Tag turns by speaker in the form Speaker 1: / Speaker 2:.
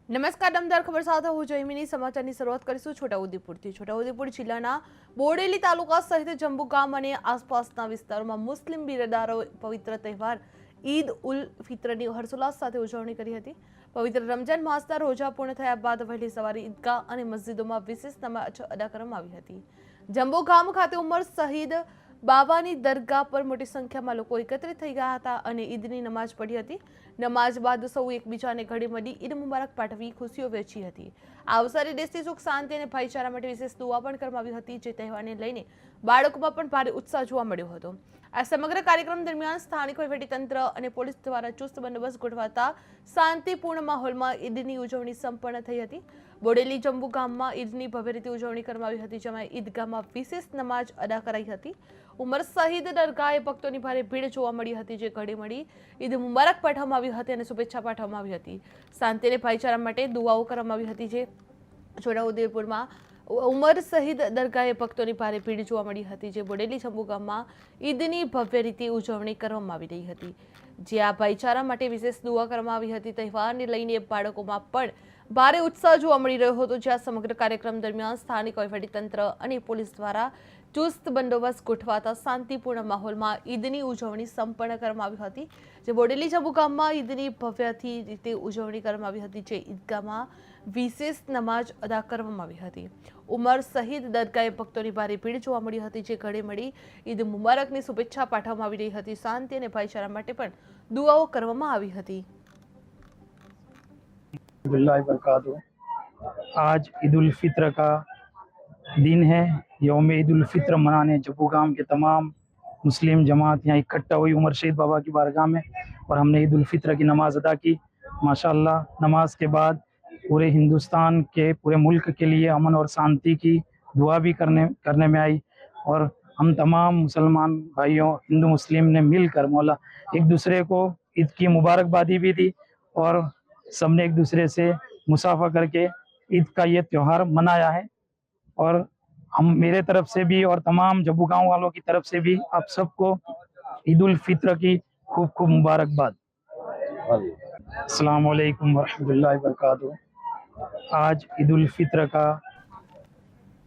Speaker 1: નમસ્કાર દમદાર ખબર સાથે હું જયમિની સમાચારની શરૂઆત કરીશું છોટાઉદેપુરથી। છોટાઉદેપુર જિલ્લાના બોડેલી તાલુકા સહિત જંબુ ગામ અને આસપાસના વિસ્તારોમાં મુસ્લિમ બિરદારોએ પવિત્ર તહેવાર ઈદ ઉલ ફિત્રની હર્ષોલ્લાસ સાથે ઉજવણી કરી હતી। પવિત્ર રમજાન માસના રોજા પૂર્ણ થયા બાદ વહેલી સવારે ઈદગાહ અને મસ્જિદોમાં વિશેષ નમાજ અદા કરવામાં આવી હતી। જંબુ ગામ ખાતે ઉમર શહીદ બાવાની દરગાહ પર મોટી સંખ્યામાં લોકો એકત્રિત થઈ ગયા હતા અને ઈદની નમાજ પઢી હતી। નમાજ બાદ સૌ એકબીજાને ગળે મળી ઈદ મુબારક પાઠવી ખુશીઓ વહેંચી હતી। આ અવસરે દેશની સુખ શાંતિ અને ભાઈચારા માટે વિશેષ દુઆ પણ કરવામાં આવી હતી, જે તહેવારને લઈને બાળકોમાં પણ ભારે ઉત્સાહ જોવા મળ્યો હતો। આ સમગ્ર કાર્યક્રમ દરમિયાન સ્થાનિક વહીવટીતંત્ર અને પોલીસ દ્વારા ચુસ્ત બંદોબસ્ત ગોઠવાતા શાંતિપૂર્ણ માહોલમાં ઈદની ઉજવણી સંપન્ન થઈ હતી। બોડેલી જંબુ ગામમાં ઈદની ભવ્ય રીતે ઉજવણી કરવામાં આવી હતી, જેમાં ઈદગાહમાં વિશેષ નમાજ અદા કરાઈ હતી। ઉમર શહીદ દરગાહે ભક્તોની ભારે ભીડ જોવા મળી હતી, જે ઘડી મળી ઈદ મુબારક પાઠવવામાં આવી હતી અને શુભેચ્છા પાઠવવામાં આવી હતી। શાંતિ અને ભાઈચારા માટે દુઆઓ કરવામાં આવી હતી। જે છોટાઉદેપુરમાં ઉમર શહીદ દરગાહે ભક્તોની ભારે ભીડ જોવા મળી હતી, જે બોડેલી જંબુ ગામમાં ઈદની ભવ્ય રીતે ઉજવણી કરવામાં આવી રહી હતી, જે આ ભાઈચારા માટે વિશેષ દુઆ કરવામાં આવી હતી। તહેવારને લઈને બાળકોમાં પણ ભારે ઉત્સાહ જોવા મળી રહ્યો હતો, જ્યાં સમગ્ર કાર્યક્રમ દરમિયાન સ્થાનિક વહીવટીતંત્ર અને પોલીસ દ્વારા ચુસ્ત બંદોબસ્ત ગોઠવાતા શાંતિપૂર્ણ માહોલમાં ઈદની ઉજવણી સંપન્ન કરવામાં આવી હતી। જે બોડેલી જંબુ ગામમાં ઈદની ભવ્યથી રીતે ઉજવણી કરવામાં આવી હતી, જે ઈદગાહમાં વિશેષ નમાજ અદા કરવામાં આવી હતી। ઉમર શહીદ દરગાહે ભક્તોની ભારે ભીડ જોવા મળી હતી, જે ઘડે મળી ઈદ મુબારકની શુભેચ્છા પાઠવવામાં આવી રહી હતી। શાંતિ અને ભાઈચારા માટે પણ દુઆઓ કરવામાં આવી હતી।
Speaker 2: आज ईद उल फित्र का दिन है। यौम ईद उल फित्र मनाने जम्मू गांव के तमाम मुस्लिम जमात यहाँ इकट्ठा हुई उमर शहीद बाबा की बारगाह में, और हमने ईद उल फित्र की नमाज अदा की। माशाल्लाह, नमाज के बाद पूरे हिंदुस्तान के पूरे मुल्क के लिए अमन और शांति की दुआ भी करने में आई, और हम तमाम मुसलमान भाइयों हिंदू मुस्लिम ने मिलकर मौला एक दूसरे को ईद की मुबारकबादी भी दी, और सबने एक दूसरे से मुसाफा करके ईद का ये त्यौहार मनाया है। और हम मेरे तरफ से भी और तमाम जम्मू गांव वालों की तरफ से भी आप सबको ईद उल फित्र की खूब खूब मुबारकबाद। अस्सलाम वालेकुम वरहमतुल्लाहि वबरकातुहू। आज ईद उल फित्र का